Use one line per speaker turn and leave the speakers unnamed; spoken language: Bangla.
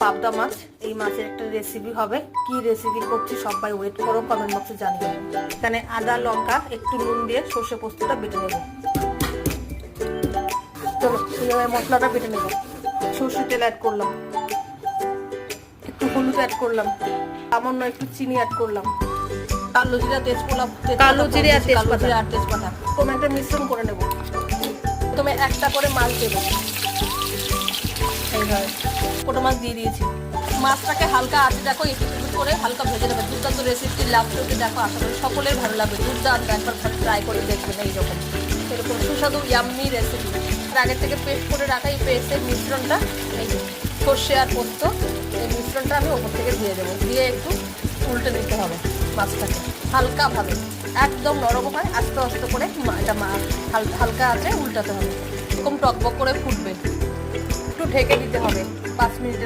পাবদা মাছ, এই মাছের একটা রেসিপি হবে। কি রেসিপি করছি সবাই ওয়েট করো, কমেন্ট বক্সে জানিও। এখানে আদা লঙ্কা একটু নুন দিয়ে সর্ষে পোস্তটা বেটে নেব। চলো এইভাবে মশলাটা বেটে নেব। সর্ষে তেল অ্যাড করলাম, একটু হলুদ অ্যাড করলাম, সামান্য একটু চিনি অ্যাড করলাম, কালো জিরা তেজপাতা, কালো জিরে আর তেজপাতা প্রথমে একটা মিশ্রণ করে নেব। প্রথমে একটা করে মাছ দেবো, এইভাবে ওটা মাছ দিয়ে দিয়েছি। মাছটাকে হালকা আঁচে দেখো একটু করে হালকা ভেজে নেবে। দুর্দান্ত রেসিপি লাস্ট অবধি দেখো, আশা করি সকলের ভালো লাগবে। দুর্দান্ত, একবার ট্রাই করে দেখবেন এইরকম এরকম সুস্বাদু ইয়াম্মি রেসিপি। আর আগে থেকে পেস্ট করে রাখা এই পেস্টের মিশ্রণটা, এই সর্ষে আর পোস্ত, এই মিশ্রণটা আমি ওপর থেকে দিয়ে দেবো। দিয়ে একটু উল্টে দিতে হবে মাছটাকে হালকাভাবে, একদম নরম হয় আস্তে আস্তে করে এটা হালকা আছে উল্টাতে হবে। এরকম টকবক করে ফুটবে, একটু ঢেকে দিতে হবে 5 মিনিটের